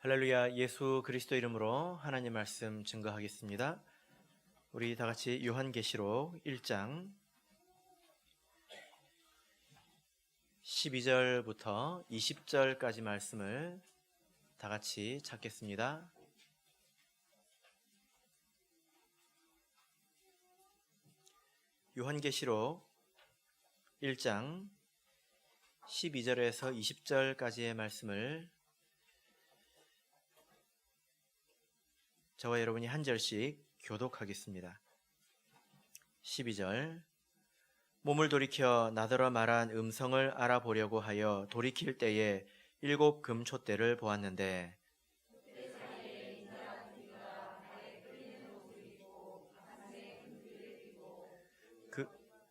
할렐루야. 예수 그리스도 이름으로 하나님 말씀 증거하겠습니다. 우리 다 같이 요한계시록 1장 12절부터 20절까지 말씀을 다 같이 찾겠습니다. 요한계시록 1장 12절에서 20절까지의 말씀을 저와 여러분이 한 절씩 교독하겠습니다. 12절. 몸을 돌이켜 나더러 말한 음성을 알아보려고 하여 돌이킬 때에 7 금촛대를 보았는데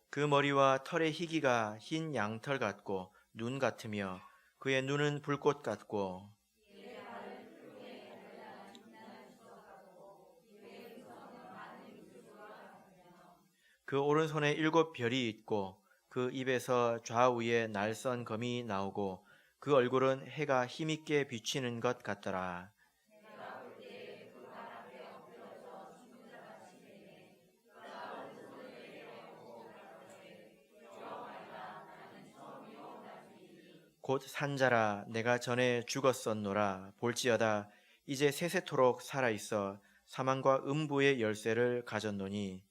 그 머리와 털의 희기가 흰 양털 같고 눈 같으며 그의 눈은 불꽃 같고 그 오른손에 7 별이 있고 그 입에서 좌우에 날선 검이 나오고 그 얼굴은 해가 힘있게 비치는 것 같더라. 곧 산자라 내가 전에 죽었었노라. 볼지어다 이제 세세토록 살아있어 사망과 음부의 열쇠를 가졌노니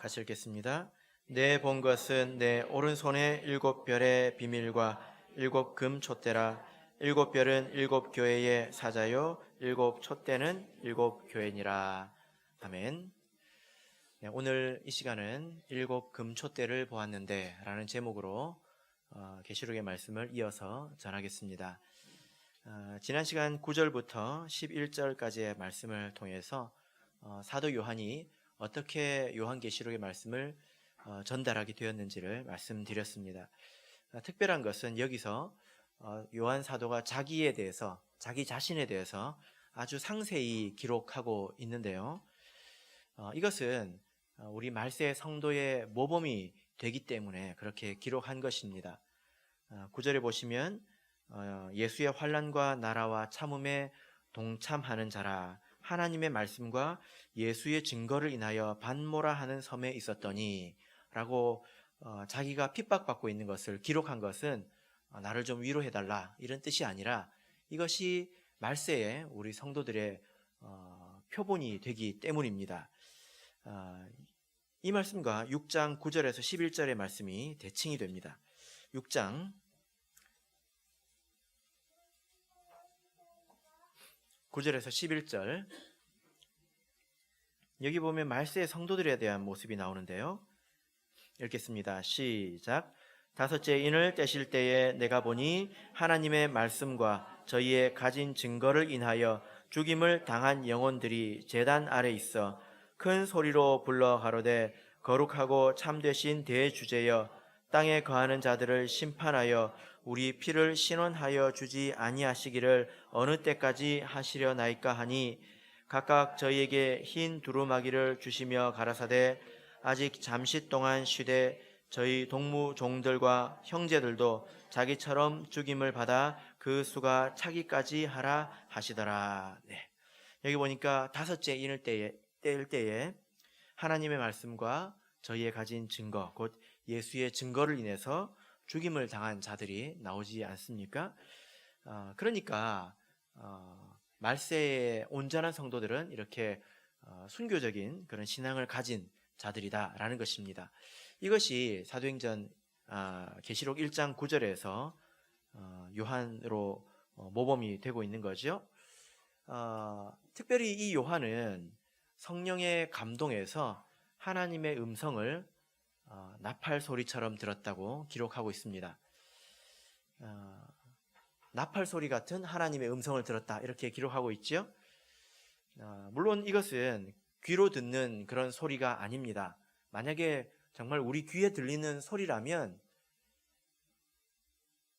같이 읽겠습니다. 내 본 것은 내 오른손에 7 별의 비밀과 7 금촛대라. 7 별은 7 교회의 사자요 7 촛대는 7 교회니라. 아멘. 네, 오늘 이 시간은 7 금촛대를 보았는데 라는 제목으로 계시록의 말씀을 이어서 전하겠습니다. 지난 시간 9절부터 11절까지의 말씀을 통해서 사도 요한이 어떻게 요한계시록의 말씀을 전달하게 되었는지를 말씀드렸습니다. 특별한 것은 여기서 요한 사도가 자기에 대해서, 자기 자신에 대해서 아주 상세히 기록하고 있는데요. 이것은 우리 말세의 성도의 모범이 되기 때문에 그렇게 기록한 것입니다. 9절에 보시면 예수의 환난과 나라와 참음에 동참하는 자라 하나님의 말씀과 예수의 증거를 인하여 반모라 하는 섬에 있었더니 라고 자기가 핍박받고 있는 것을 기록한 것은 나를 좀 위로해달라 이런 뜻이 아니라 이것이 말세에 우리 성도들의 표본이 되기 때문입니다. 이 말씀과 6장 9절에서 11절의 말씀이 대칭이 됩니다. 6장 9절에서 11절 여기 보면 말세의 성도들에 대한 모습이 나오는데요. 읽겠습니다. 시작. 다섯째 인을 떼실 때에 내가 보니 하나님의 말씀과 저희의 가진 증거를 인하여 죽임을 당한 영혼들이 제단 아래 있어 큰 소리로 불러 가로되 거룩하고 참되신 대주제여 땅에 거하는 자들을 심판하여 우리 피를 신원하여 주지 아니하시기를 어느 때까지 하시려나이까 하니 각각 저희에게 흰 두루마기를 주시며 가라사대 아직 잠시 동안 쉬되 저희 동무 종들과 형제들도 자기처럼 죽임을 받아 그 수가 차기까지 하라 하시더라. 네. 여기 보니까 다섯째 인을 뗄 때에 하나님의 말씀과 저희의 가진 증거, 곧 예수의 증거를 인해서 죽임을 당한 자들이 나오지 않습니까? 그러니까 말세의 온전한 성도들은 이렇게 순교적인 그런 신앙을 가진 자들이다라는 것입니다. 이것이 사도행전 계시록 1장 9절에서 요한으로 모범이 되고 있는 거죠. 특별히 이 요한은 성령의 감동에서 하나님의 음성을 나팔 소리처럼 들었다고 기록하고 있습니다. 나팔 소리 같은 하나님의 음성을 들었다 이렇게 기록하고 있죠. 물론 이것은 귀로 듣는 그런 소리가 아닙니다. 만약에 정말 우리 귀에 들리는 소리라면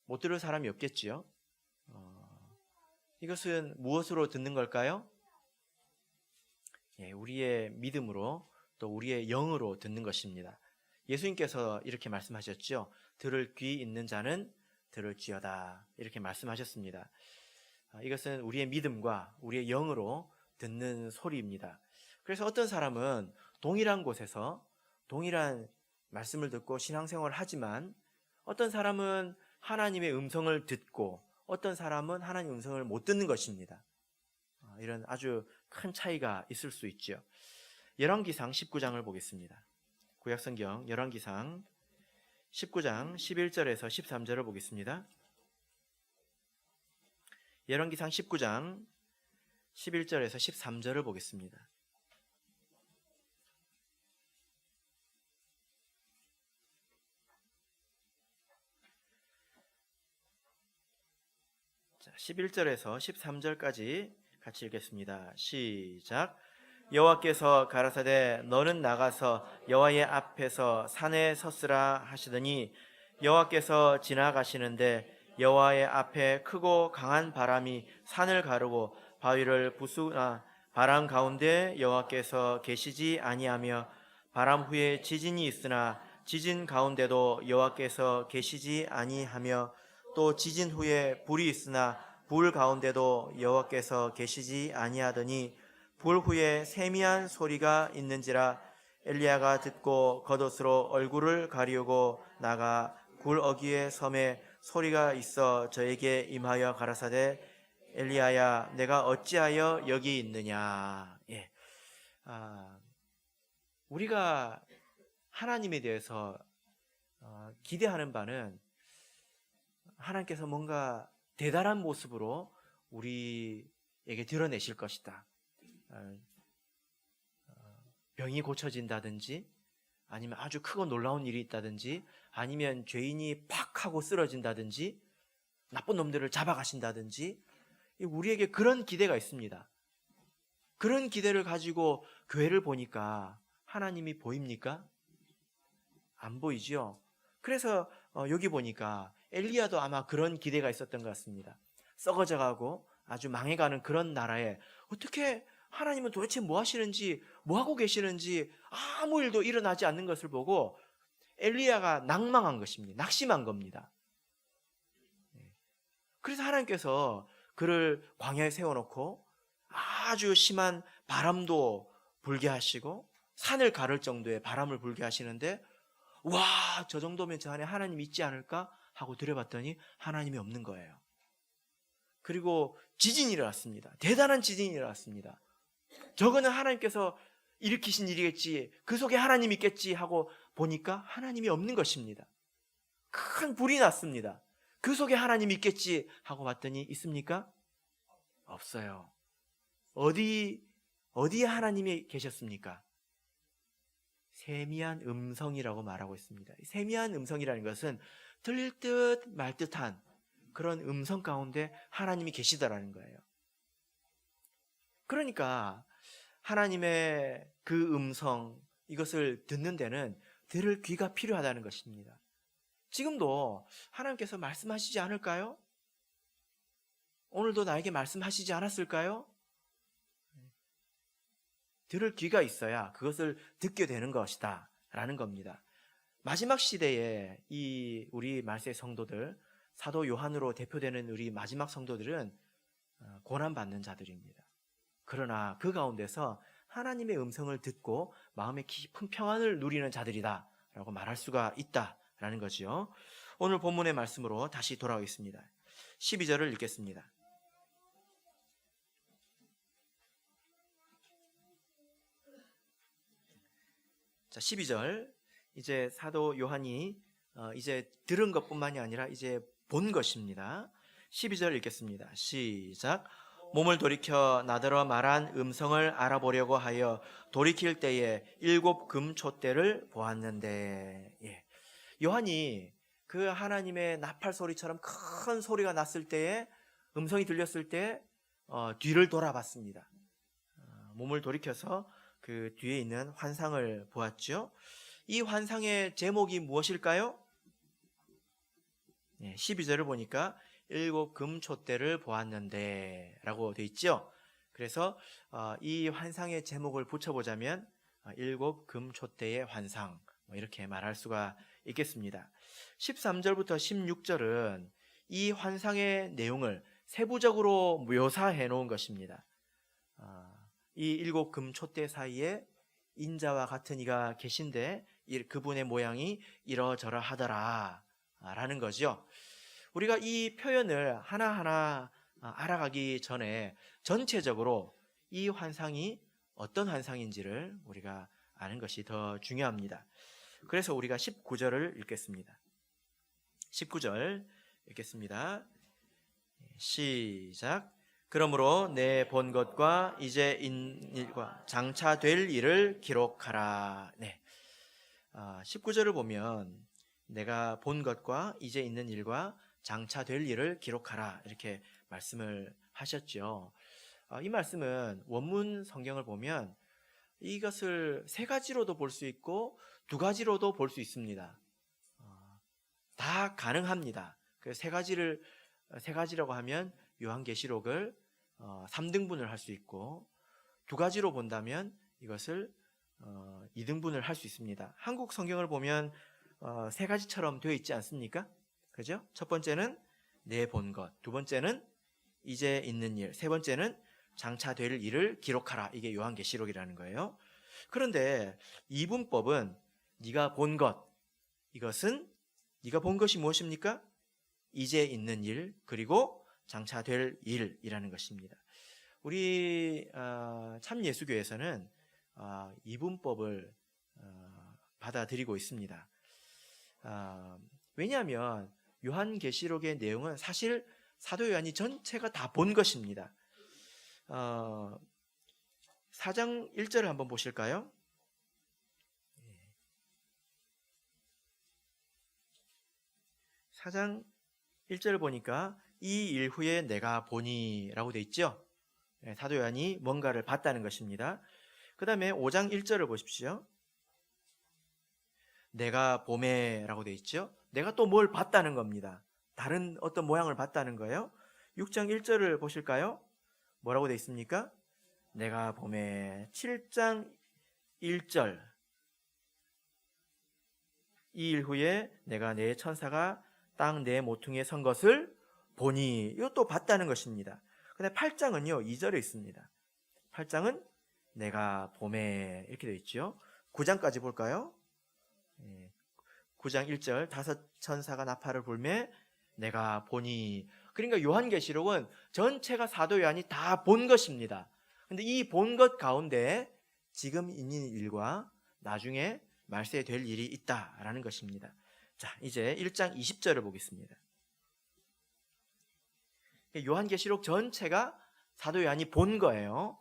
못 들을 사람이 없겠지요. 이것은 무엇으로 듣는 걸까요? 우리의 믿음으로 또 우리의 영으로 듣는 것입니다. 예수님께서 이렇게 말씀하셨죠. 들을 귀 있는 자는 들을지어다, 이렇게 말씀하셨습니다. 이것은 우리의 믿음과 우리의 영으로 듣는 소리입니다. 그래서 어떤 사람은 동일한 곳에서 동일한 말씀을 듣고 신앙생활을 하지만 어떤 사람은 하나님의 음성을 듣고 어떤 사람은 하나님의 음성을 못 듣는 것입니다. 이런 아주 큰 차이가 있을 수 있죠. 열왕기상 19장을 보겠습니다. 구약성경 열왕기상 19장 11절에서 13절을 보겠습니다. 열왕기상 19장 11절에서 13절을 보겠습니다. 자, 11절에서 13절까지 같이 읽겠습니다. 시작. 여호와께서 가라사대 너는 나가서 여호와의 앞에서 산에 섰으라 하시더니 여호와께서 지나가시는데 여호와의 앞에 크고 강한 바람이 산을 가르고 바위를 부수나 바람 가운데 여호와께서 계시지 아니하며 바람 후에 지진이 있으나 지진 가운데도 여호와께서 계시지 아니하며 또 지진 후에 불이 있으나 불 가운데도 여호와께서 계시지 아니하더니 불 후에 세미한 소리가 있는지라 엘리야가 듣고 겉옷으로 얼굴을 가리우고 나가 굴 어귀의 섬에 소리가 있어 저에게 임하여 가라사대 엘리야야 내가 어찌하여 여기 있느냐. 우리가 하나님에 대해서 기대하는 바는 하나님께서 뭔가 대단한 모습으로 우리에게 드러내실 것이다. 병이 고쳐진다든지 아니면 아주 크고 놀라운 일이 있다든지 아니면 죄인이 팍 하고 쓰러진다든지 나쁜 놈들을 잡아가신다든지 우리에게 그런 기대가 있습니다. 그런 기대를 가지고 교회를 보니까 하나님이 보입니까? 안 보이죠? 그래서 여기 보니까 엘리야도 아마 그런 기대가 있었던 것 같습니다. 썩어져가고 아주 망해가는 그런 나라에 어떻게 하나님은 도대체 뭐 하시는지, 뭐 하고 계시는지 아무 일도 일어나지 않는 것을 보고 엘리야가 낭망한 것입니다. 낙심한 겁니다. 그래서 하나님께서 그를 광야에 세워놓고 아주 심한 바람도 불게 하시고 산을 가를 정도의 바람을 불게 하시는데 와, 저 정도면 저 안에 하나님이 있지 않을까 하고 들여봤더니 하나님이 없는 거예요. 그리고 지진이 일어났습니다. 대단한 지진이 일어났습니다. 저거는 하나님께서 일으키신 일이겠지, 그 속에 하나님이 있겠지 하고 보니까 하나님이 없는 것입니다. 큰 불이 났습니다. 그 속에 하나님이 있겠지 하고 봤더니 있습니까? 없어요. 어디에 하나님이 계셨습니까? 세미한 음성이라고 말하고 있습니다. 세미한 음성이라는 것은 들릴 듯 말 듯한 그런 음성 가운데 하나님이 계시다라는 거예요. 그러니까 하나님의 그 음성, 이것을 듣는 데는 들을 귀가 필요하다는 것입니다. 지금도 하나님께서 말씀하시지 않을까요? 오늘도 나에게 말씀하시지 않았을까요? 들을 귀가 있어야 그것을 듣게 되는 것이다 라는 겁니다. 마지막 시대에 이 우리 말세의 성도들, 사도 요한으로 대표되는 우리 마지막 성도들은 고난받는 자들입니다. 그러나 그 가운데서 하나님의 음성을 듣고 마음의 깊은 평안을 누리는 자들이다 라고 말할 수가 있다라는 거죠. 오늘 본문의 말씀으로 다시 돌아오겠습니다. 12절을 읽겠습니다. 자, 12절. 이제 사도 요한이 이제 들은 것뿐만이 아니라 이제 본 것입니다. 12절 읽겠습니다. 시작. 몸을 돌이켜 나더러 말한 음성을 알아보려고 하여 돌이킬 때에 7 금촛대를 보았는데, 요한이 그 하나님의 나팔 소리처럼 큰 소리가 났을 때에, 음성이 들렸을 때 뒤를 돌아봤습니다. 몸을 돌이켜서 그 뒤에 있는 환상을 보았죠. 이 환상의 제목이 무엇일까요? 12절을 보니까 7 금촛대를 보았는데 라고 되어 있죠. 그래서 이 환상의 제목을 붙여보자면 7 금촛대의 환상, 이렇게 말할 수가 있겠습니다. 13절부터 16절은 이 환상의 내용을 세부적으로 묘사해 놓은 것입니다. 이 7금 촛대 사이에 인자와 같은 이가 계신데 그분의 모양이 이러저러 하더라 라는 거죠. 우리가 이 표현을 하나하나 알아가기 전에 전체적으로 이 환상이 어떤 환상인지를 우리가 아는 것이 더 중요합니다. 그래서 우리가 19절을 읽겠습니다. 19절 읽겠습니다. 시작. 그러므로 내 본 것과 이제 있는 일과 장차 될 일을 기록하라. 네. 19절을 보면 내가 본 것과 이제 있는 일과 장차 될 일을 기록하라 이렇게 말씀을 하셨죠. 이 말씀은 원문 성경을 보면 이것을 세 가지로도 볼 수 있고 두 가지로도 볼 수 있습니다. 다 가능합니다. 그 세 가지라고 하면 요한계시록을 3등분을 할 수 있고 두 가지로 본다면 이것을 2등분을 할 수 있습니다. 한국 성경을 보면 세 가지처럼 되어 있지 않습니까? 그죠? 첫 번째는 내 본 것, 두 번째는 이제 있는 일, 세 번째는 장차 될 일을 기록하라. 이게 요한계시록이라는 거예요. 그런데 이분법은 네가 본 것, 이것은 네가 본 것이 무엇입니까? 이제 있는 일, 그리고 장차 될 일이라는 것입니다. 우리 참예수교에서는 이분법을 받아들이고 있습니다. 왜냐하면 요한계시록의 내용은 사실 사도 요한이 전체가 다 본 것입니다. 4장 1절을 한번 보실까요? 4장 1절을 보니까 이 일 후에 내가 보니 라고 되어 있죠. 사도 요한이 뭔가를 봤다는 것입니다. 그 다음에 5장 1절을 보십시오. 내가 보매 라고 되어 있죠. 내가 또 뭘 봤다는 겁니다. 다른 어떤 모양을 봤다는 거예요. 6장 1절을 보실까요? 뭐라고 되어 있습니까? 내가 보매. 7장 1절 이 일 후에 내가 내 천사가 땅 내 모퉁이에 선 것을 보니. 이것도 봤다는 것입니다. 근데 8장은요 2절에 있습니다. 8장은 내가 보매 이렇게 되어 있죠. 9장까지 볼까요? 9장 1절 다섯 천사가 나팔을 불매 내가 보니. 그러니까 요한계시록은 전체가 사도 요한이 다 본 것입니다. 근데 이 본 것 가운데 지금 있는 일과 나중에 말세될 일이 있다라는 것입니다. 자, 이제 1장 20절을 보겠습니다. 요한계시록 전체가 사도 요한이 본 거예요.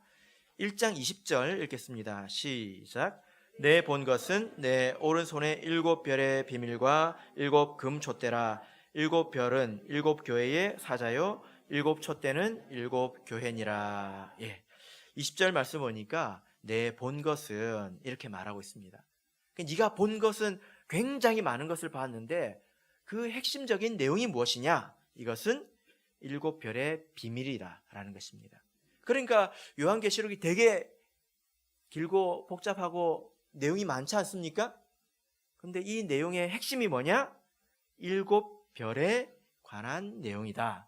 1장 20절 읽겠습니다. 시작. 내 본 것은 내 오른손에 7별의 비밀과 7금 촛대라. 7별은 7교회의 사자요 7 촛대는 7 교회니라. 20절 말씀 보니까 내 본 것은 이렇게 말하고 있습니다. 네가 본 것은 굉장히 많은 것을 봤는데 그 핵심적인 내용이 무엇이냐? 이것은 7별의 비밀이라는 것입니다. 그러니까 요한계시록이 되게 길고 복잡하고 내용이 많지 않습니까? 그런데 이 내용의 핵심이 뭐냐? 7별에 관한 내용이다.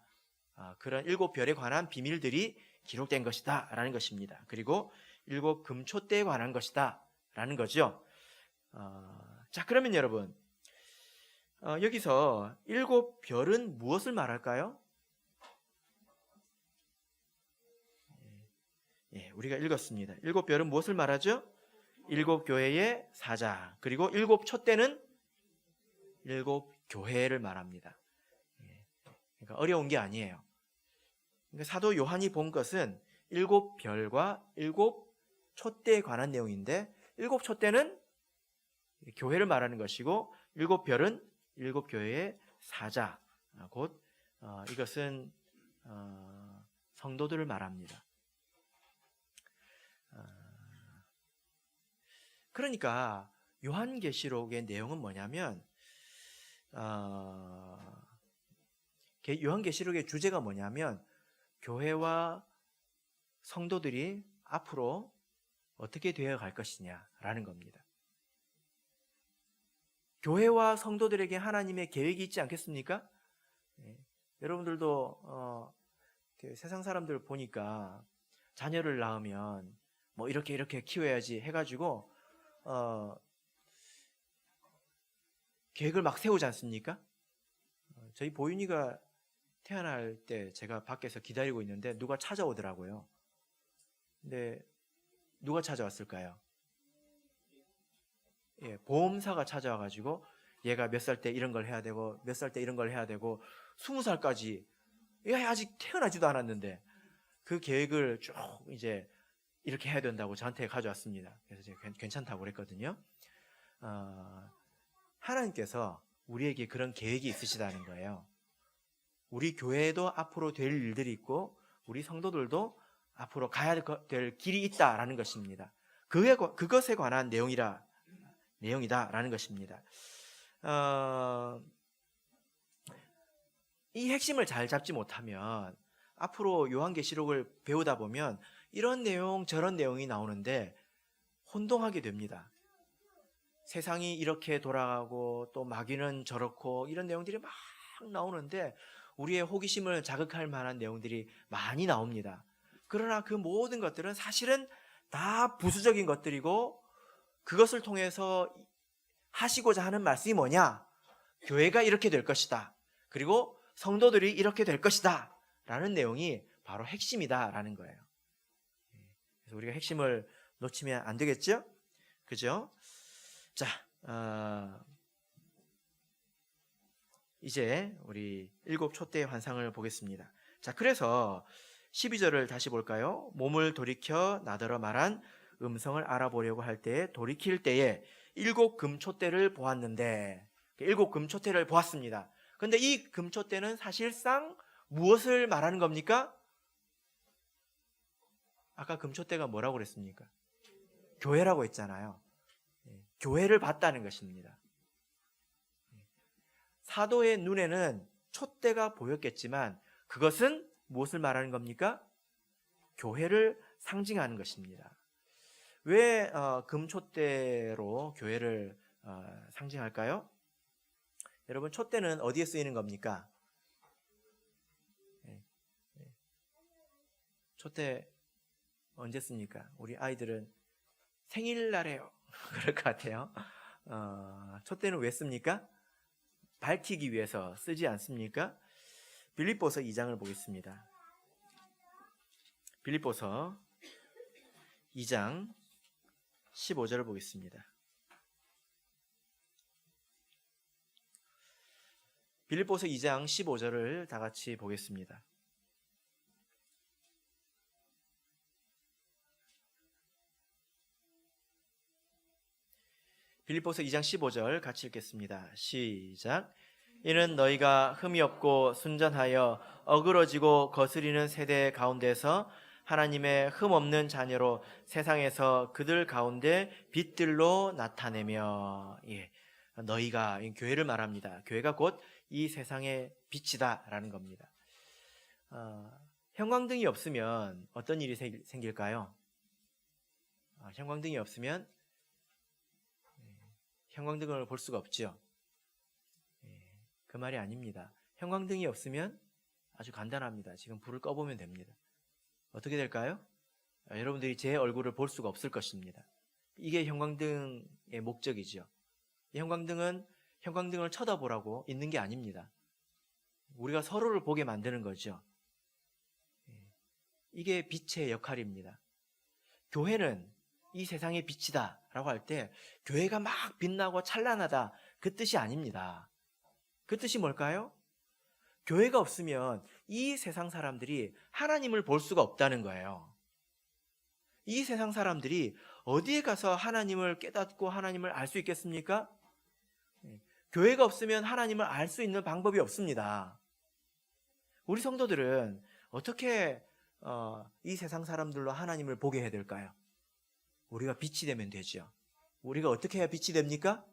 그런 7별에 관한 비밀들이 기록된 것이다 라는 것입니다. 그리고 7금 촛대에 관한 것이다 라는 거죠. 자, 그러면 여러분 여기서 7별은 무엇을 말할까요? 우리가 읽었습니다. 7별은 무엇을 말하죠? 7교회의 사자, 그리고 7 촛대는 7 교회를 말합니다. 그러니까 어려운 게 아니에요. 그러니까 사도 요한이 본 것은 7별과 7 촛대에 관한 내용인데 7 촛대는 교회를 말하는 것이고 7별은 7 교회의 사자, 곧 이것은 성도들을 말합니다. 그러니까 요한계시록의 내용은 뭐냐면 요한계시록의 주제가 뭐냐면 교회와 성도들이 앞으로 어떻게 되어갈 것이냐라는 겁니다. 교회와 성도들에게 하나님의 계획이 있지 않겠습니까? 여러분들도 세상 사람들 보니까 자녀를 낳으면 뭐 이렇게 키워야지 해가지고 계획을 막 세우지 않습니까? 저희 보윤이가 태어날 때 제가 밖에서 기다리고 있는데 누가 찾아오더라고요. 근데 누가 찾아왔을까요? 보험사가 찾아와가지고 얘가 몇 살 때 이런 걸 해야 되고 몇 살 때 이런 걸 해야 되고 20살까지 얘가 아직 태어나지도 않았는데 그 계획을 쭉 이제 이렇게 해야 된다고 저한테 가져왔습니다. 그래서 제가 괜찮다고 그랬거든요. 하나님께서 우리에게 그런 계획이 있으시다는 거예요. 우리 교회에도 앞으로 될 일들이 있고 우리 성도들도 앞으로 가야 될 길이 있다라는 것입니다. 그것에 관한 내용이다라는 것입니다. 이 핵심을 잘 잡지 못하면 앞으로 요한계시록을 배우다 보면 이런 내용 저런 내용이 나오는데 혼동하게 됩니다. 세상이 이렇게 돌아가고 또 마귀는 저렇고 이런 내용들이 막 나오는데 우리의 호기심을 자극할 만한 내용들이 많이 나옵니다. 그러나 그 모든 것들은 사실은 다 부수적인 것들이고 그것을 통해서 하시고자 하는 말씀이 뭐냐? 교회가 이렇게 될 것이다. 그리고 성도들이 이렇게 될 것이다. 라는 내용이 바로 핵심이다라는 거예요. 그래서 우리가 핵심을 놓치면 안 되겠죠? 그죠? 자, 이제 우리 7 촛대의 환상을 보겠습니다. 자, 그래서 12절을 다시 볼까요? 몸을 돌이켜 나더러 말한 음성을 알아보려고 할 때 돌이킬 때에 7 금촛대를 보았는데 7 금촛대를 보았습니다. 그런데 이 금촛대는 사실상 무엇을 말하는 겁니까? 아까 금촛대가 뭐라고 그랬습니까? 교회라고 했잖아요. 교회를 봤다는 것입니다. 사도의 눈에는 촛대가 보였겠지만 그것은 무엇을 말하는 겁니까? 교회를 상징하는 것입니다. 왜 금촛대로 교회를 상징할까요? 여러분, 촛대는 어디에 쓰이는 겁니까? 촛대 언제 씁니까? 우리 아이들은 생일날에요. 그럴 것 같아요. 촛대는 왜 씁니까? 밝히기 위해서 쓰지 않습니까? 빌립보서 2장을 보겠습니다. 빌립보서 2장 15절을 보겠습니다. 빌립보서 2장 15절을 다 같이 보겠습니다. 빌립보서 2장 15절 같이 읽겠습니다. 시작. 이는 너희가 흠이 없고 순전하여 어그러지고 거스리는 세대 가운데서 하나님의 흠 없는 자녀로 세상에서 그들 가운데 빛들로 나타내며, 너희가 교회를 말합니다. 교회가 곧 이 세상의 빛이다라는 겁니다. 형광등이 없으면 어떤 일이 생길까요? 형광등이 없으면 형광등을 볼 수가 없죠. 그 말이 아닙니다. 형광등이 없으면 아주 간단합니다. 지금 불을 꺼보면 됩니다. 어떻게 될까요? 여러분들이 제 얼굴을 볼 수가 없을 것입니다. 이게 형광등의 목적이죠. 이 형광등을 쳐다보라고 있는 게 아닙니다. 우리가 서로를 보게 만드는 거죠. 이게 빛의 역할입니다. 교회는 이 세상의 빛이다 라고 할 때 교회가 막 빛나고 찬란하다 그 뜻이 아닙니다. 그 뜻이 뭘까요? 교회가 없으면 이 세상 사람들이 하나님을 볼 수가 없다는 거예요. 이 세상 사람들이 어디에 가서 하나님을 깨닫고 하나님을 알 수 있겠습니까? 교회가 없으면 하나님을 알 수 있는 방법이 없습니다. 우리 성도들은 어떻게 이 세상 사람들로 하나님을 보게 해야 될까요? 우리가 빛이 되면 되죠. 우리가 어떻게 해야 빛이 됩니까?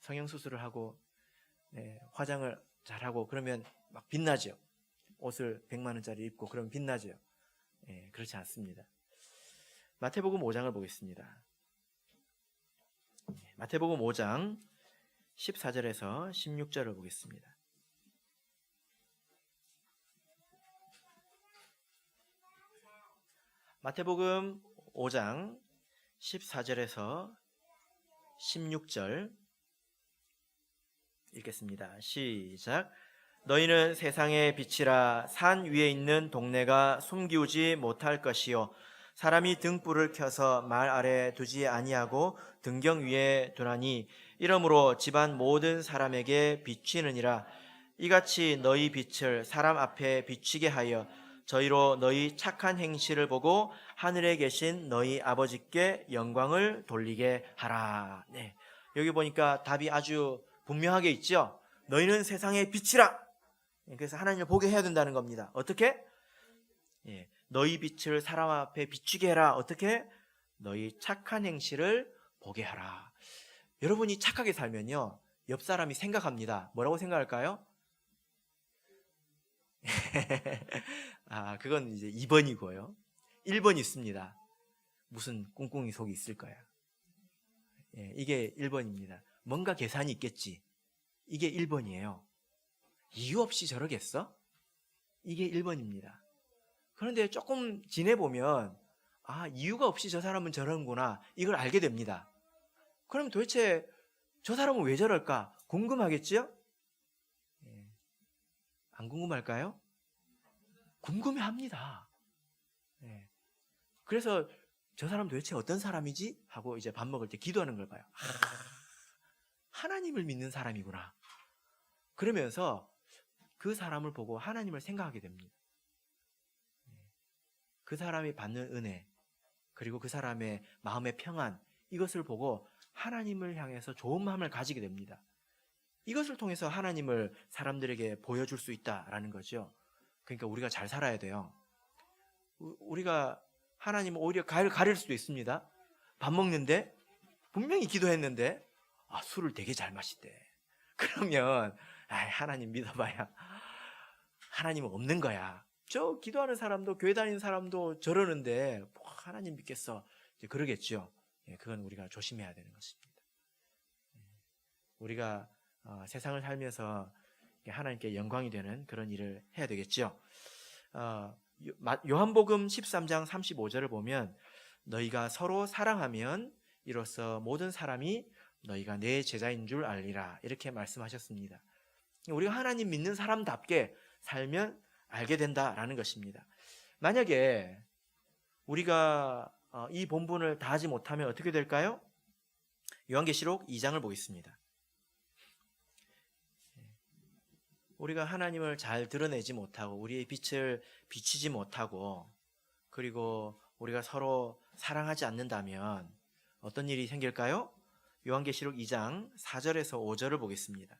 성형수술을 하고 화장을 잘하고 그러면 막 빛나죠. 옷을 100만 원짜리 입고 그러면 빛나죠. 그렇지 않습니다. 마태복음 5장을 보겠습니다. 마태복음 5장 14절에서 16절을 보겠습니다. 마태복음 5장 14절에서 16절 읽겠습니다. 시작. 너희는 세상의 빛이라. 산 위에 있는 동네가 숨기우지 못할 것이요 사람이 등불을 켜서 말 아래 두지 아니하고 등경 위에 두나니 이러므로 집안 모든 사람에게 비치느니라. 이같이 너희 빛을 사람 앞에 비치게 하여 저희로 너희 착한 행실을 보고 하늘에 계신 너희 아버지께 영광을 돌리게 하라. 네. 여기 보니까 답이 아주 분명하게 있죠. 너희는 세상의 빛이라. 그래서 하나님을 보게 해야 된다는 겁니다. 어떻게? 예, 너희 빛을 사람 앞에 비추게 해라. 어떻게? 너희 착한 행실을 보게 하라. 여러분이 착하게 살면요, 옆 사람이 생각합니다. 뭐라고 생각할까요? 그건 이제 2번이고요. 1번 있습니다. 무슨 꿍꿍이 속이 있을 거야. 예, 이게 1번입니다. 뭔가 계산이 있겠지. 이게 1번이에요. 이유 없이 저러겠어? 이게 1번입니다. 그런데 조금 지내보면 이유가 없이 저 사람은 저러는구나, 이걸 알게 됩니다. 그럼 도대체 저 사람은 왜 저럴까? 궁금하겠죠? 예. 안 궁금할까요? 궁금해합니다. 예. 그래서 저 사람 도대체 어떤 사람이지? 하고 이제 밥 먹을 때 기도하는 걸 봐요. 하나님을 믿는 사람이구나. 그러면서 그 사람을 보고 하나님을 생각하게 됩니다. 그 사람이 받는 은혜, 그리고 그 사람의 마음의 평안, 이것을 보고 하나님을 향해서 좋은 마음을 가지게 됩니다. 이것을 통해서 하나님을 사람들에게 보여줄 수 있다라는 거죠. 그러니까 우리가 잘 살아야 돼요. 우리가 하나님을 오히려 가릴 수도 있습니다. 밥 먹는데 분명히 기도했는데 술을 되게 잘 마시대. 그러면 하나님 믿어봐야 하나님은 없는 거야. 저 기도하는 사람도 교회 다니는 사람도 저러는데 하나님 믿겠어. 이제 그러겠죠. 예, 그건 우리가 조심해야 되는 것입니다. 우리가 세상을 살면서 하나님께 영광이 되는 그런 일을 해야 되겠죠. 요한복음 13장 35절을 보면 너희가 서로 사랑하면 이로써 모든 사람이 너희가 내 제자인 줄 알리라, 이렇게 말씀하셨습니다. 우리가 하나님 믿는 사람답게 살면 알게 된다라는 것입니다. 만약에 우리가 이 본분을 다 하지 못하면 어떻게 될까요? 요한계시록 2장을 보겠습니다. 우리가 하나님을 잘 드러내지 못하고 우리의 빛을 비치지 못하고 그리고 우리가 서로 사랑하지 않는다면 어떤 일이 생길까요? 요한계시록 2장 4절에서 5절을 보겠습니다.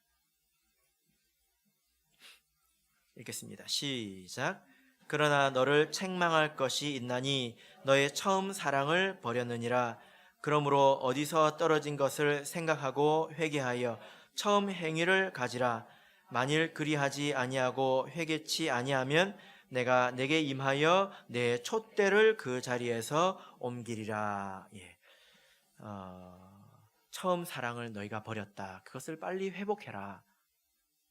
읽겠습니다. 시작. 그러나 너를 책망할 것이 있나니 너의 처음 사랑을 버렸느니라. 그러므로 어디서 떨어진 것을 생각하고 회개하여 처음 행위를 가지라. 만일 그리하지 아니하고 회개치 아니하면 내가 내게 임하여 내 촛대를 그 자리에서 옮기리라. 예. 처음 사랑을 너희가 버렸다. 그것을 빨리 회복해라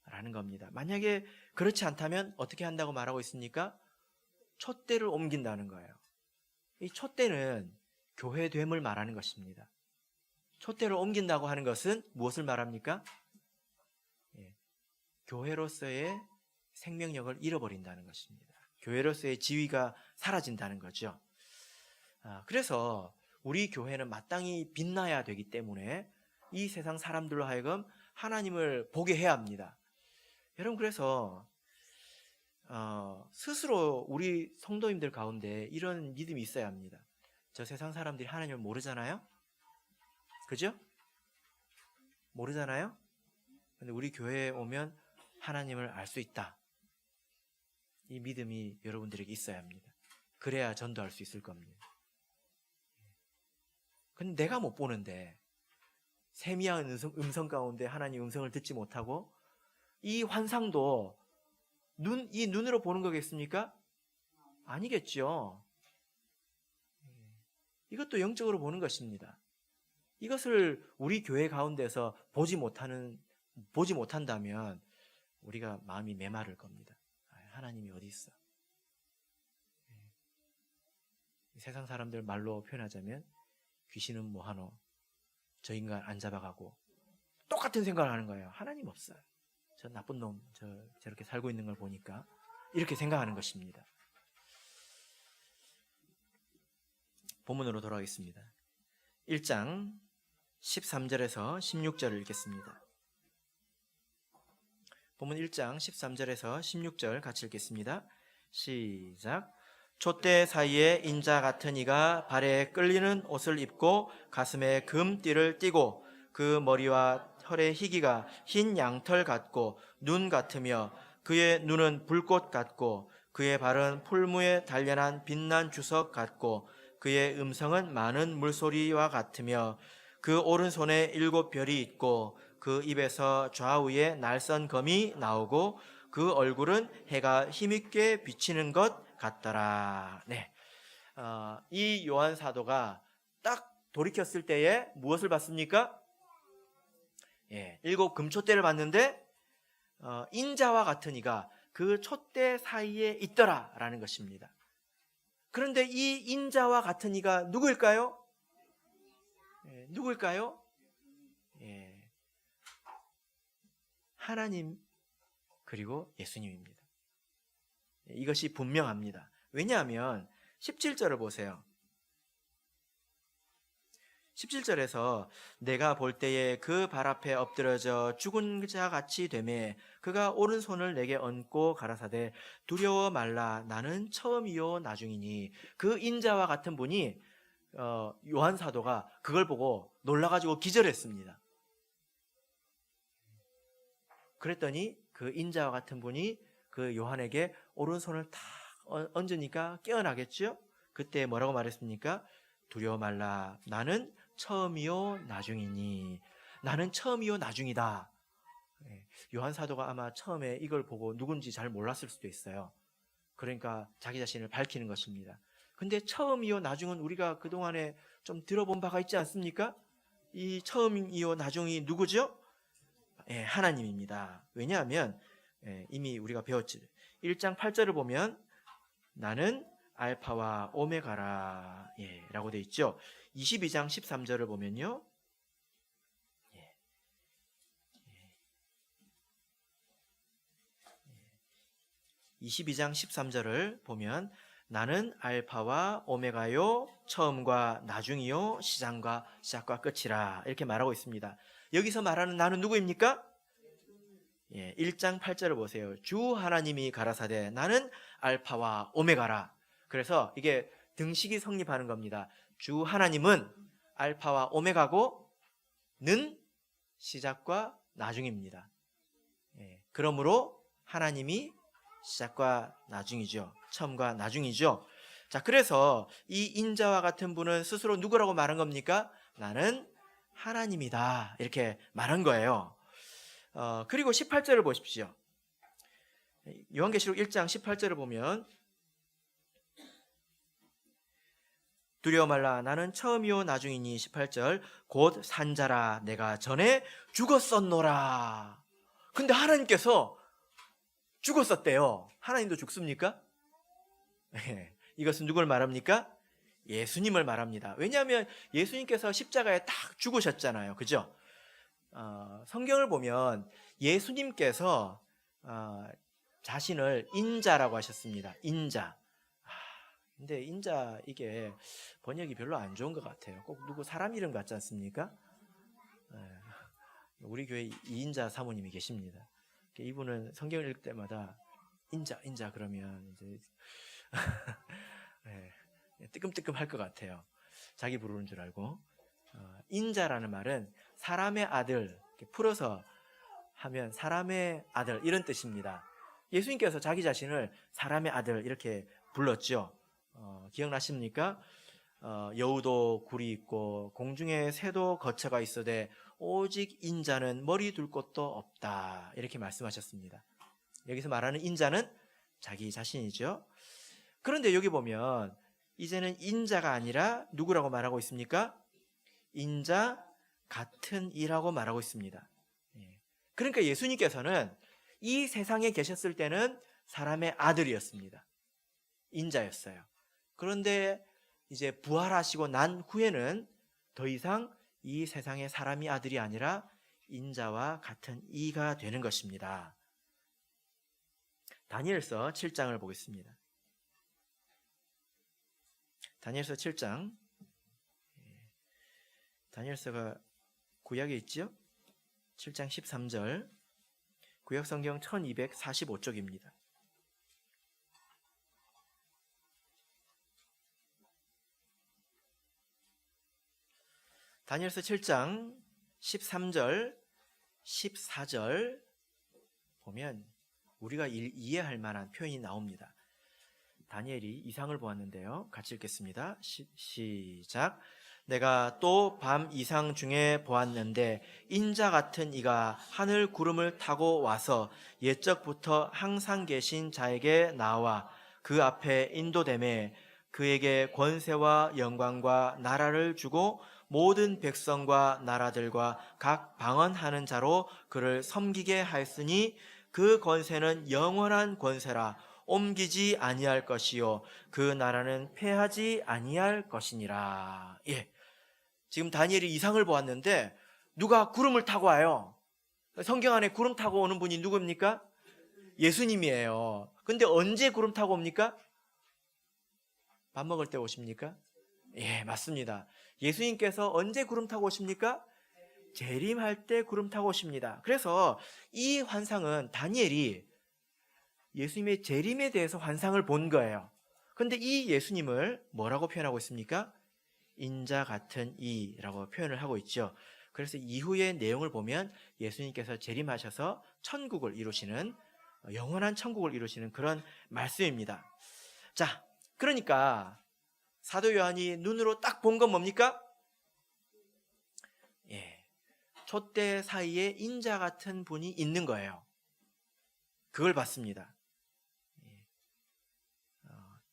라는 겁니다. 만약에 그렇지 않다면 어떻게 한다고 말하고 있습니까? 촛대를 옮긴다는 거예요. 이 촛대는 교회됨을 말하는 것입니다. 촛대를 옮긴다고 하는 것은 무엇을 말합니까? 교회로서의 생명력을 잃어버린다는 것입니다. 교회로서의 지위가 사라진다는 거죠. 그래서 우리 교회는 마땅히 빛나야 되기 때문에 이 세상 사람들로 하여금 하나님을 보게 해야 합니다. 여러분, 그래서 스스로 우리 성도님들 가운데 이런 믿음이 있어야 합니다. 저 세상 사람들이 하나님을 모르잖아요? 그죠? 모르잖아요? 근데 우리 교회에 오면 하나님을 알 수 있다. 이 믿음이 여러분들에게 있어야 합니다. 그래야 전도할 수 있을 겁니다. 근데 내가 못 보는데, 세미한 음성 가운데 하나님 음성을 듣지 못하고, 이 환상도 이 눈으로 보는 거겠습니까? 아니겠죠. 이것도 영적으로 보는 것입니다. 이것을 우리 교회 가운데서 보지 못한다면 우리가 마음이 메마를 겁니다. 하나님이 어디 있어? 세상 사람들 말로 표현하자면 귀신은 뭐하노? 저 인간 안 잡아가고 똑같은 생각을 하는 거예요. 하나님 없어요. 저 나쁜 놈, 저렇게 살고 있는 걸 보니까 이렇게 생각하는 것입니다. 본문으로 돌아가겠습니다. 1장 13절에서 16절을 읽겠습니다. 본문 1장 13절에서 16절 같이 읽겠습니다. 시작. 촛대 사이에 인자 같은 이가 발에 끌리는 옷을 입고 가슴에 금띠를 띠고 그 머리와 털의 희기가 흰 양털 같고 눈 같으며 그의 눈은 불꽃 같고 그의 발은 풀무에 단련한 빛난 주석 같고 그의 음성은 많은 물소리와 같으며 그 오른손에 7별이 있고 그 입에서 좌우에 날선 검이 나오고 그 얼굴은 해가 힘있게 비치는 것 같더라. 네, 이 요한 사도가 딱 돌이켰을 때에 무엇을 봤습니까? 7 금촛대를 봤는데 인자와 같은 이가 그 촛대 사이에 있더라라는 것입니다. 그런데 이 인자와 같은 이가 누구일까요? 누구일까요? 하나님 그리고 예수님입니다. 이것이 분명합니다. 왜냐하면 17절을 보세요. 17절에서 내가 볼 때에 그 발 앞에 엎드려져 죽은 자 같이 되매 그가 오른손을 내게 얹고 가라사대 두려워 말라 나는 처음이요 나중이니 그 인자와 같은 분이 요한 사도가 그걸 보고 놀라가지고 기절했습니다. 그랬더니 그 인자와 같은 분이 그 요한에게 오른손을 탁 얹으니까 깨어나겠죠? 그때 뭐라고 말했습니까? 두려워 말라 나는 처음이요 나중이니 나는 처음이요 나중이다. 요한 사도가 아마 처음에 이걸 보고 누군지 잘 몰랐을 수도 있어요. 그러니까 자기 자신을 밝히는 것입니다. 근데 처음이요 나중은 우리가 그동안에 좀 들어본 바가 있지 않습니까? 이 처음이요 나중이 누구죠? 하나님입니다. 왜냐하면 이미 우리가 배웠죠. 1장 8절을 보면 나는 알파와 오메가라 라고 되어 있죠. 22장 13절을 보면요. 22장 13절을 보면 나는 알파와 오메가요 처음과 나중이요 시작과 끝이라 이렇게 말하고 있습니다. 여기서 말하는 나는 누구입니까? 1장 8절을 보세요. 주 하나님이 가라사대 나는 알파와 오메가라. 그래서 이게 등식이 성립하는 겁니다. 주 하나님은 알파와 오메가고 는 시작과 나중입니다. 그러므로 하나님이 시작과 나중이죠. 처음과 나중이죠. 자, 그래서 이 인자와 같은 분은 스스로 누구라고 말한 겁니까? 나는 하나님이다. 이렇게 말한 거예요. 그리고 18절을 보십시오. 요한계시록 1장 18절을 보면 두려워 말라 나는 처음이요 나중이니 18절 곧 산자라 내가 전에 죽었었노라. 근데 하나님께서 죽었었대요. 하나님도 죽습니까? 이것은 누굴 말합니까? 예수님을 말합니다. 왜냐하면 예수님께서 십자가에 딱 죽으셨잖아요. 그죠? 성경을 보면 예수님께서 자신을 인자라고 하셨습니다. 인자. 근데 인자 이게 번역이 별로 안 좋은 것 같아요. 꼭 누구 사람 이름 같지 않습니까? 우리 교회 이인자 사모님이 계십니다. 이분은 성경을 읽을 때마다 인자 그러면 이제 뜨끔뜨끔 할 것 같아요. 자기 부르는 줄 알고. 인자라는 말은 사람의 아들, 풀어서 하면 사람의 아들 이런 뜻입니다. 예수님께서 자기 자신을 사람의 아들 이렇게 불렀죠. 기억나십니까? 여우도 굴이 있고 공중에 새도 거처가 있어되 오직 인자는 머리 둘 곳도 없다 이렇게 말씀하셨습니다. 여기서 말하는 인자는 자기 자신이죠. 그런데 여기 보면 이제는 인자가 아니라 누구라고 말하고 있습니까? 인자 같은 이라고 말하고 있습니다. 그러니까 예수님께서는 이 세상에 계셨을 때는 사람의 아들이었습니다. 인자였어요. 그런데 이제 부활하시고 난 후에는 더 이상 이 세상의 사람이 아들이 아니라 인자와 같은 이가 되는 것입니다. 다니엘서 7장을 보겠습니다. 다니엘서 7장. 다니엘서가 구약에 있지요? 7장 13절. 구약 성경 1245쪽입니다. 다니엘서 7장 13절, 14절 보면 우리가 이해할 만한 표현이 나옵니다. 다니엘이 이상을 보았는데요. 같이 읽겠습니다. 시작. 내가 또 밤 이상 중에 보았는데 인자 같은 이가 하늘 구름을 타고 와서 옛적부터 항상 계신 자에게 나와 그 앞에 인도되매 그에게 권세와 영광과 나라를 주고 모든 백성과 나라들과 각 방언하는 자로 그를 섬기게 하였으니 그 권세는 영원한 권세라 옮기지 아니할 것이요 그 나라는 패하지 아니할 것이니라. 지금 다니엘이 이상을 보았는데 누가 구름을 타고 와요. 성경 안에 구름 타고 오는 분이 누굽니까? 예수님이에요. 근데 언제 구름 타고 옵니까? 밥 먹을 때 오십니까? 맞습니다. 예수님께서 언제 구름 타고 오십니까? 재림할 때 구름 타고 오십니다. 그래서 이 환상은 다니엘이 예수님의 재림에 대해서 환상을 본 거예요. 그런데 이 예수님을 뭐라고 표현하고 있습니까? 인자 같은 이라고 표현을 하고 있죠. 그래서 이후의 내용을 보면 예수님께서 재림하셔서 천국을 이루시는, 영원한 천국을 이루시는 그런 말씀입니다. 자, 그러니까 사도 요한이 눈으로 딱 본 건 뭡니까? 촛대 사이에 인자 같은 분이 있는 거예요. 그걸 봤습니다.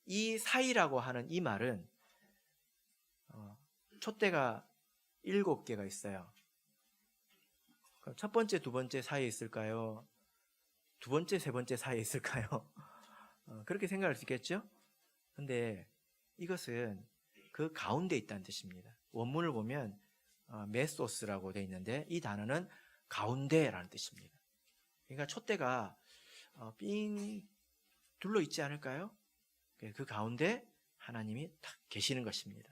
이 사이라고 하는 이 말은 촛대가 7개가 있어요. 그럼 첫 번째, 두 번째 사이에 있을까요? 두 번째, 세 번째 사이에 있을까요? 그렇게 생각할 수 있겠죠? 근데 이것은 그 가운데 있다는 뜻입니다. 원문을 보면 메소스라고 되어 있는데 이 단어는 가운데라는 뜻입니다. 그러니까 촛대가 삥 둘러 있지 않을까요? 그 가운데 하나님이 딱 계시는 것입니다.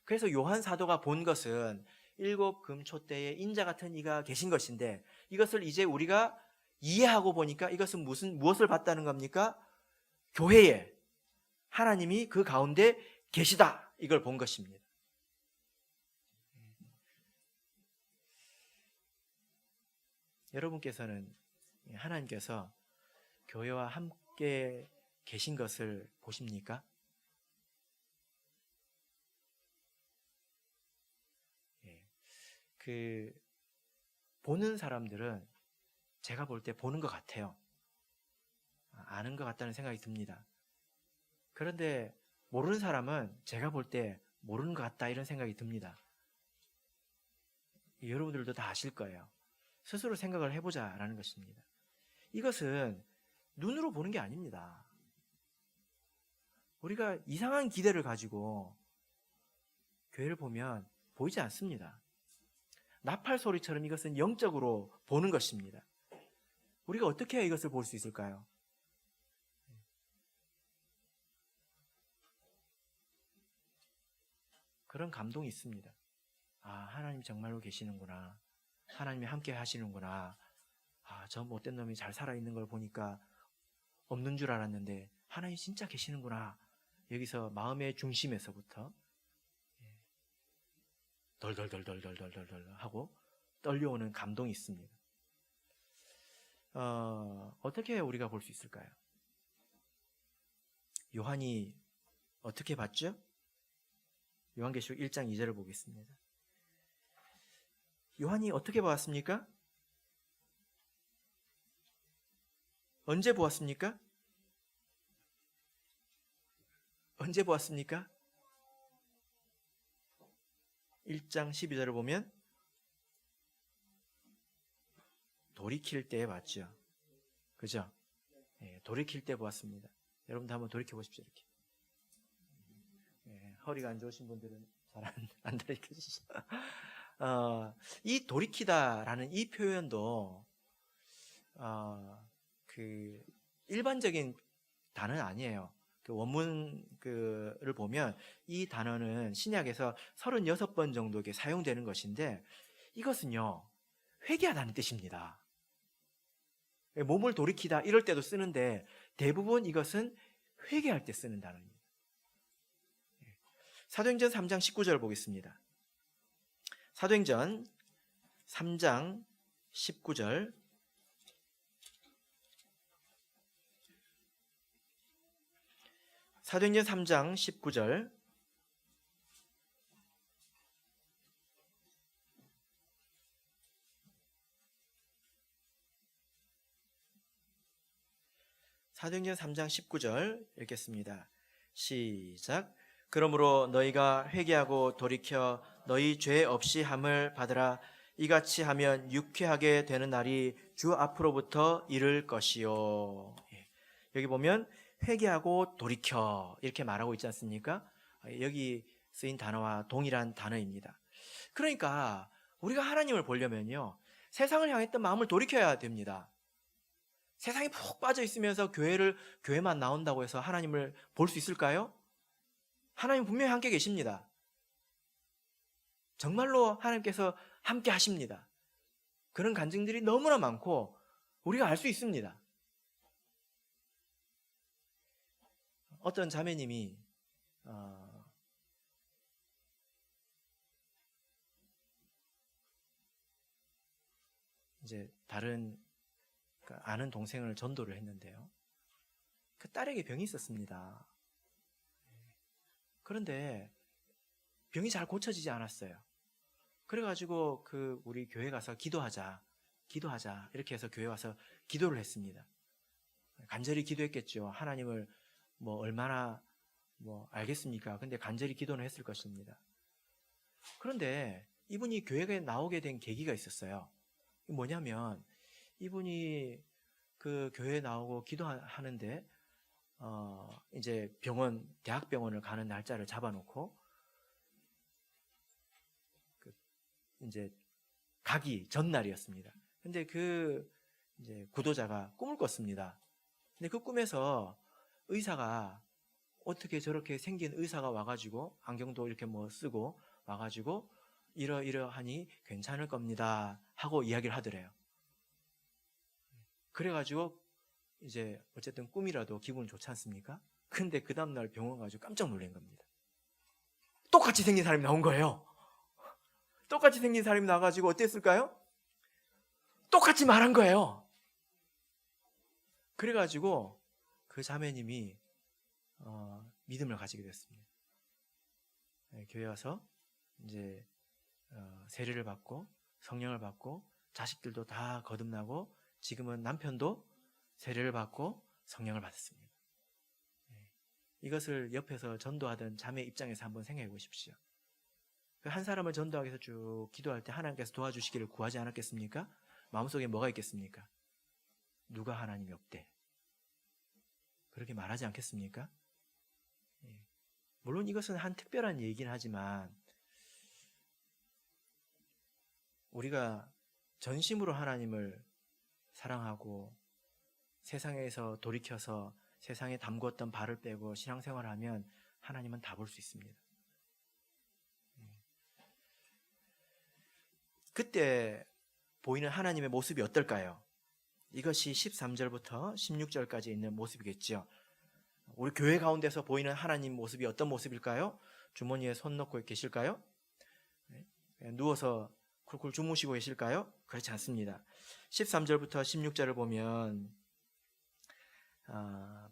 그래서 요한 사도가 본 것은 7 금촛대에 인자 같은 이가 계신 것인데 이것을 이제 우리가 이해하고 보니까 이것은 무엇을 봤다는 겁니까? 교회에 하나님이 그 가운데 계시다, 이걸 본 것입니다. 여러분께서는 하나님께서 교회와 함께 계신 것을 보십니까? 보는 사람들은 제가 볼 때 보는 것 같아요. 아는 것 같다는 생각이 듭니다. 그런데 모르는 사람은 제가 볼 때 모르는 것 같다 이런 생각이 듭니다. 여러분들도 다 아실 거예요. 스스로 생각을 해보자라는 것입니다. 이것은 눈으로 보는 게 아닙니다. 우리가 이상한 기대를 가지고 교회를 보면 보이지 않습니다. 나팔 소리처럼 이것은 영적으로 보는 것입니다. 우리가 어떻게 해야 이것을 볼 수 있을까요? 그런 감동이 있습니다. 하나님 정말로 계시는구나. 하나님이 함께 하시는구나. 저 못된 놈이 잘 살아있는 걸 보니까 없는 줄 알았는데 하나님 진짜 계시는구나. 여기서 마음의 중심에서부터 덜덜덜덜덜덜덜 하고 떨려오는 감동이 있습니다. 어떻게 우리가 볼 수 있을까요? 요한이 어떻게 봤죠? 요한계시록 1장 2절을 보겠습니다. 요한이 어떻게 보았습니까? 언제 보았습니까? 언제 보았습니까? 1장 12절을 보면 돌이킬 때 봤죠. 그죠? 예, 돌이킬 때 보았습니다. 여러분도 한번 돌이켜 보십시오. 이렇게. 예, 허리가 안 좋으신 분들은 잘 안 돌이켜지시죠. 이 돌이키다라는 이 표현도 그 일반적인 단어는 아니에요. 그 원문을 보면 이 단어는 신약에서 36번 정도 사용되는 것인데 이것은요 회개하다는 뜻입니다. 몸을 돌이키다 이럴 때도 쓰는데 대부분 이것은 회개할 때 쓰는 단어입니다. 사도행전 3장 19절 보겠습니다. 사도행전 3장 19절 사도행전 3장 19절 사도행전 3장 19절 읽겠습니다. 시작. 그러므로 너희가 회개하고 돌이켜 너희 죄 없이 함을 받으라. 이같이 하면 유쾌하게 되는 날이 주 앞으로부터 이를 것이요. 여기 보면 회개하고 돌이켜 이렇게 말하고 있지 않습니까? 여기 쓰인 단어와 동일한 단어입니다. 그러니까 우리가 하나님을 보려면요 세상을 향했던 마음을 돌이켜야 됩니다. 세상에 푹 빠져 있으면서 교회만 나온다고 해서 하나님을 볼 수 있을까요? 하나님 분명히 함께 계십니다. 정말로 하나님께서 함께 하십니다. 그런 간증들이 너무나 많고 우리가 알 수 있습니다. 어떤 자매님이 이제 다른 아는 동생을 전도를 했는데요. 그 딸에게 병이 있었습니다. 그런데 병이 잘 고쳐지지 않았어요. 그래가지고 우리 교회 가서 기도하자 이렇게 해서 교회 와서 기도를 했습니다. 간절히 기도했겠죠. 하나님을 얼마나 알겠습니까? 근데 간절히 기도는 했을 것입니다. 그런데 이분이 교회에 나오게 된 계기가 있었어요. 뭐냐면 이분이 그 교회에 나오고 기도하는데 이제 대학병원을 가는 날짜를 잡아놓고 이제 가기 전날이었습니다. 근데 이제 구도자가 꿈을 꿨습니다. 근데 그 꿈에서 의사가 어떻게 저렇게 생긴 의사가 와가지고 안경도 이렇게 쓰고 와가지고 이러하니 괜찮을 겁니다 하고 이야기를 하더래요. 그래가지고 이제 어쨌든 꿈이라도 기분 좋지 않습니까? 근데 그 다음날 병원 가지고 깜짝 놀란 겁니다. 똑같이 생긴 사람이 나온 거예요. 똑같이 생긴 사람이 나와가지고 어땠을까요? 똑같이 말한 거예요. 그래가지고 그 자매님이 믿음을 가지게 됐습니다. 교회 와서 이제 세례를 받고 성령을 받고 자식들도 다 거듭나고 지금은 남편도 세례를 받고 성령을 받았습니다. 이것을 옆에서 전도하던 자매 입장에서 한번 생각해 보십시오. 한 사람을 전도하기 위해서 쭉 기도할 때 하나님께서 도와주시기를 구하지 않았겠습니까? 마음속에 뭐가 있겠습니까? 누가 하나님이 없대. 그렇게 말하지 않겠습니까? 물론 이것은 한 특별한 얘기긴 하지만 우리가 전심으로 하나님을 사랑하고 세상에서 돌이켜서 세상에 담궜던 발을 빼고 신앙생활을 하면 하나님은 다 볼 수 있습니다. 그때 보이는 하나님의 모습이 어떨까요? 이것이 13절부터 16절까지 있는 모습이겠죠. 우리 교회 가운데서 보이는 하나님 모습이 어떤 모습일까요? 주머니에 손 넣고 계실까요? 누워서 쿨쿨 주무시고 계실까요? 그렇지 않습니다. 13절부터 16절을 보면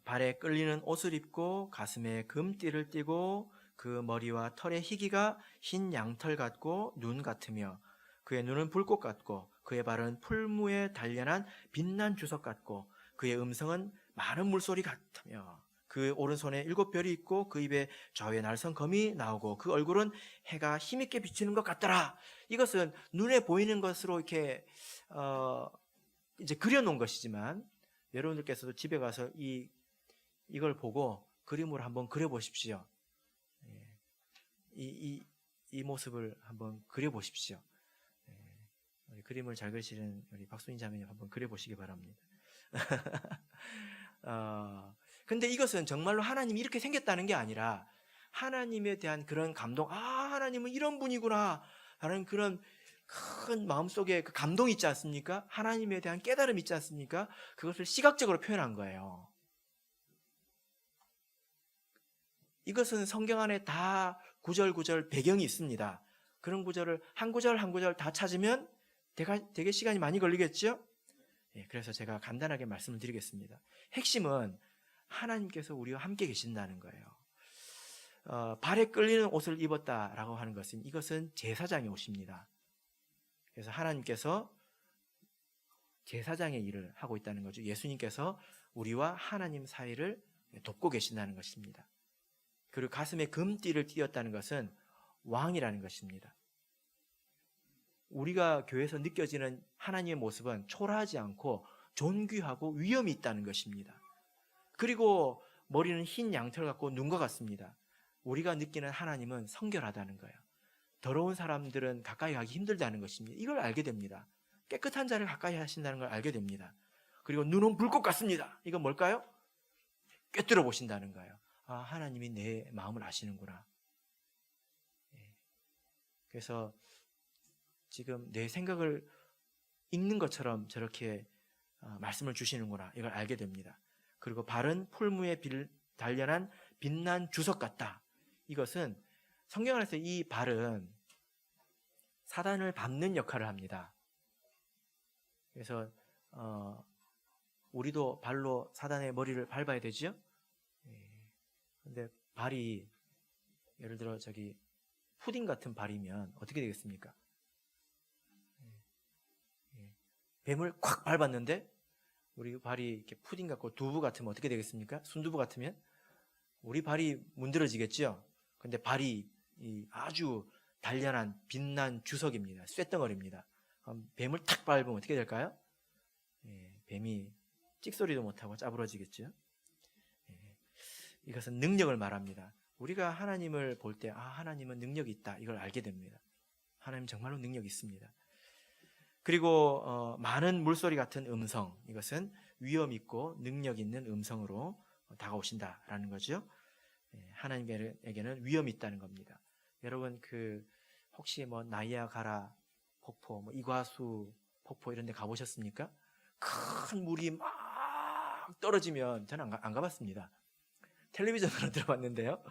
발에 끌리는 옷을 입고 가슴에 금띠를 띠고 그 머리와 털의 희기가 흰 양털 같고 눈 같으며 그의 눈은 불꽃 같고 그의 발은 풀무에 단련한 빛난 주석 같고 그의 음성은 많은 물소리 같으며 그 오른손에 7별이 있고 그 입에 좌우에 날선 검이 나오고 그 얼굴은 해가 힘있게 비치는 것 같더라. 이것은 눈에 보이는 것으로 이렇게 이제 그려놓은 것이지만 여러분들께서도 집에 가서 이걸 보고 그림으로 한번 그려보십시오. 이 모습을 한번 그려보십시오. 우리 그림을 잘 그리시는 우리 박순희 자매님 한번 그려보시기 바랍니다. 근데 이것은 정말로 하나님이 이렇게 생겼다는 게 아니라 하나님에 대한 그런 감동, 하나님은 이런 분이구나 라는 그런 큰 마음속에 그 감동이 있지 않습니까? 하나님에 대한 깨달음이 있지 않습니까? 그것을 시각적으로 표현한 거예요. 이것은 성경 안에 다 구절구절 배경이 있습니다. 그런 구절을 한 구절 한 구절 다 찾으면 되게 시간이 많이 걸리겠죠? 그래서 제가 간단하게 말씀을 드리겠습니다. 핵심은 하나님께서 우리와 함께 계신다는 거예요. 발에 끌리는 옷을 입었다라고 하는 것은 이것은 제사장의 옷입니다. 그래서 하나님께서 제사장의 일을 하고 있다는 거죠. 예수님께서 우리와 하나님 사이를 돕고 계신다는 것입니다. 그리고 가슴에 금띠를 띄었다는 것은 왕이라는 것입니다. 우리가 교회에서 느껴지는 하나님의 모습은 초라하지 않고 존귀하고 위엄이 있다는 것입니다. 그리고 머리는 흰 양털 같고 눈과 같습니다. 우리가 느끼는 하나님은 성결하다는 거예요. 더러운 사람들은 가까이 가기 힘들다는 것입니다. 이걸 알게 됩니다. 깨끗한 자를 가까이 하신다는 걸 알게 됩니다. 그리고 눈은 불꽃 같습니다. 이건 뭘까요? 꿰뚫어 보신다는 거예요. 하나님이 내 마음을 아시는구나. 그래서 지금 내 생각을 읽는 것처럼 저렇게 말씀을 주시는구나. 이걸 알게 됩니다. 그리고 발은 풀무에 단련한 빛난 주석 같다. 이것은 성경 안에서 이 발은 사단을 밟는 역할을 합니다. 그래서 우리도 발로 사단의 머리를 밟아야 되죠. 그런데 발이 예를 들어 푸딩 같은 발이면 어떻게 되겠습니까? 뱀을 콱 밟았는데 우리 발이 이렇게 푸딩 같고 두부 같으면 어떻게 되겠습니까? 순두부 같으면 우리 발이 문드러지겠죠. 근데 발이 아주 단련한 빛난 주석입니다. 쇳덩어리입니다. 뱀을 탁 밟으면 어떻게 될까요? 뱀이 찍소리도 못하고 짜부러지겠죠. 이것은 능력을 말합니다. 우리가 하나님을 볼 때 하나님은 능력이 있다. 이걸 알게 됩니다. 하나님 정말로 능력이 있습니다. 그리고 많은 물소리 같은 음성, 이것은 위엄 있고 능력 있는 음성으로 다가오신다라는 거죠. 하나님에게는 위엄이 있다는 겁니다. 여러분 혹시 나이아가라 폭포, 이과수 폭포 이런 데 가보셨습니까? 큰 물이 막 떨어지면 저는 안 가봤습니다. 텔레비전으로 들어봤는데요.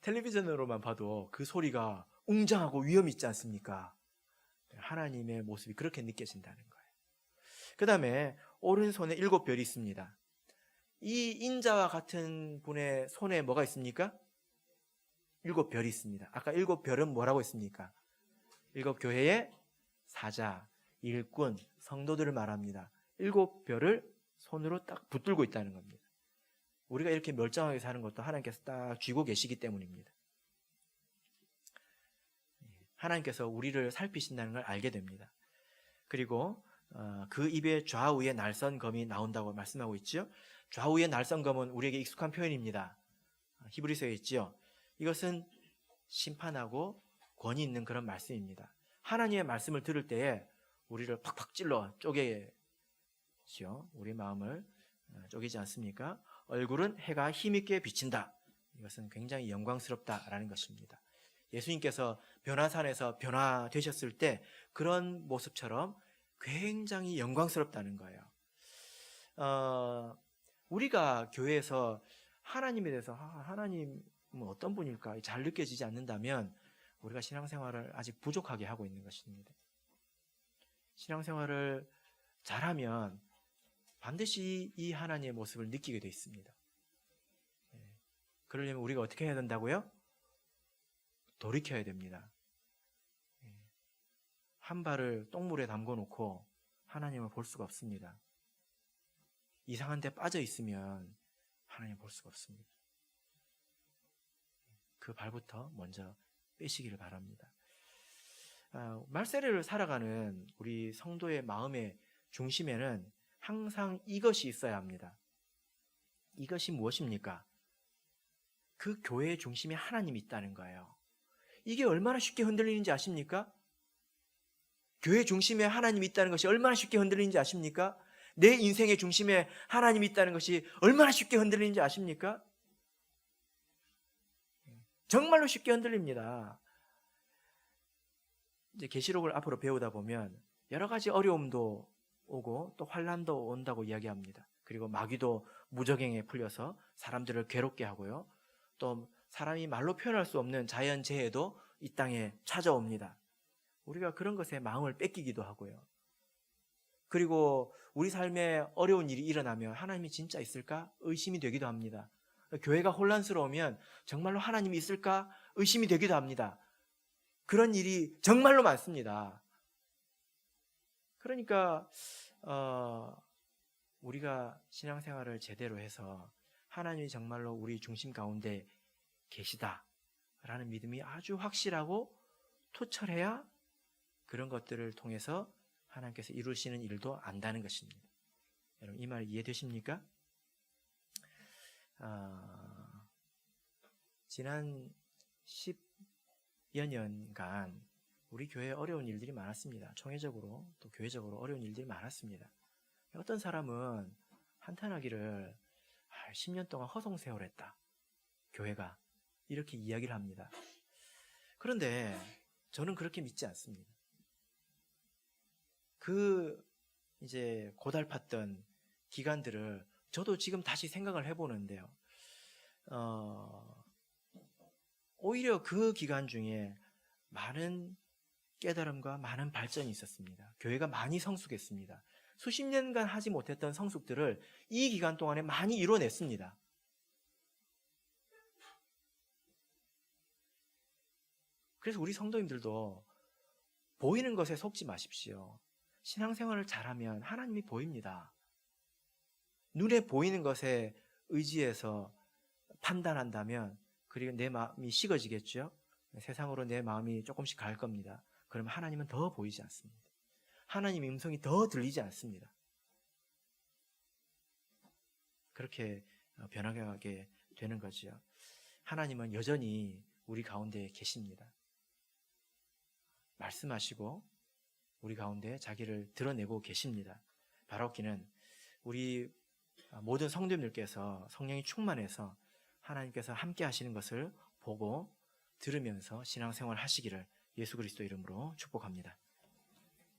텔레비전으로만 봐도 그 소리가 웅장하고 위엄이 있지 않습니까? 하나님의 모습이 그렇게 느껴진다는 거예요. 그 다음에 오른손에 7별이 있습니다. 이 인자와 같은 분의 손에 뭐가 있습니까? 7별이 있습니다. 아까 7별은 뭐라고 했습니까? 7교회의 사자, 일꾼, 성도들을 말합니다. 7별을 손으로 딱 붙들고 있다는 겁니다. 우리가 이렇게 멀쩡하게 사는 것도 하나님께서 딱 쥐고 계시기 때문입니다. 하나님께서 우리를 살피신다는 걸 알게 됩니다. 그리고 그 입의 좌우에 날선검이 나온다고 말씀하고 있죠. 좌우의 날선검은 우리에게 익숙한 표현입니다. 히브리서에 있죠. 이것은 심판하고 권위 있는 그런 말씀입니다. 하나님의 말씀을 들을 때에 우리를 팍팍 찔러 쪼개죠. 우리 마음을 쪼개지 않습니까? 얼굴은 해가 힘있게 비친다. 이것은 굉장히 영광스럽다라는 것입니다. 예수님께서 변화산에서 변화되셨을 때 그런 모습처럼 굉장히 영광스럽다는 거예요. 우리가 교회에서 하나님에 대해서 하나님은 어떤 분일까 잘 느껴지지 않는다면 우리가 신앙생활을 아직 부족하게 하고 있는 것입니다. 신앙생활을 잘하면 반드시 이 하나님의 모습을 느끼게 되어 있습니다. 그러려면 우리가 어떻게 해야 된다고요? 돌이켜야 됩니다. 한 발을 똥물에 담궈 놓고 하나님을 볼 수가 없습니다. 이상한 데 빠져 있으면 하나님을 볼 수가 없습니다. 그 발부터 먼저 빼시기를 바랍니다. 말세례를 살아가는 우리 성도의 마음의 중심에는 항상 이것이 있어야 합니다. 이것이 무엇입니까? 그 교회의 중심에 하나님이 있다는 거예요. 이게 얼마나 쉽게 흔들리는지 아십니까? 교회 중심에 하나님이 있다는 것이 얼마나 쉽게 흔들리는지 아십니까? 내 인생의 중심에 하나님이 있다는 것이 얼마나 쉽게 흔들리는지 아십니까? 정말로 쉽게 흔들립니다. 이제 계시록을 앞으로 배우다 보면 여러 가지 어려움도 오고 또 환난도 온다고 이야기합니다. 그리고 마귀도 무적행에 풀려서 사람들을 괴롭게 하고요. 또 사람이 말로 표현할 수 없는 자연재해도 이 땅에 찾아옵니다. 우리가 그런 것에 마음을 뺏기기도 하고요. 그리고 우리 삶에 어려운 일이 일어나면 하나님이 진짜 있을까? 의심이 되기도 합니다. 교회가 혼란스러우면 정말로 하나님이 있을까? 의심이 되기도 합니다. 그런 일이 정말로 많습니다. 그러니까 우리가 신앙생활을 제대로 해서 하나님이 정말로 우리 중심 가운데 계시다라는 믿음이 아주 확실하고 토철해야 그런 것들을 통해서 하나님께서 이루시는 일도 안다는 것입니다. 여러분 이 말 이해되십니까? 지난 10여 년간 우리 교회에 어려운 일들이 많았습니다. 총회적으로 또 교회적으로 어려운 일들이 많았습니다. 어떤 사람은 한탄하기를 10년 동안 허송세월했다. 교회가 이렇게 이야기를 합니다. 그런데 저는 그렇게 믿지 않습니다. 이제 고달팠던 기간들을 저도 지금 다시 생각을 해보는데요. 오히려 그 기간 중에 많은 깨달음과 많은 발전이 있었습니다. 교회가 많이 성숙했습니다. 수십 년간 하지 못했던 성숙들을 이 기간 동안에 많이 이뤄냈습니다. 그래서 우리 성도님들도 보이는 것에 속지 마십시오. 신앙생활을 잘하면 하나님이 보입니다. 눈에 보이는 것에 의지해서 판단한다면 그리고 내 마음이 식어지겠죠. 세상으로 내 마음이 조금씩 갈 겁니다. 그러면 하나님은 더 보이지 않습니다. 하나님의 음성이 더 들리지 않습니다. 그렇게 변화하게 되는 거죠. 하나님은 여전히 우리 가운데 계십니다. 말씀하시고 우리 가운데 자기를 드러내고 계십니다. 바라옵기는 우리 모든 성도님들께서 성령이 충만해서 하나님께서 함께 하시는 것을 보고 들으면서 신앙생활 하시기를 예수 그리스도 이름으로 축복합니다.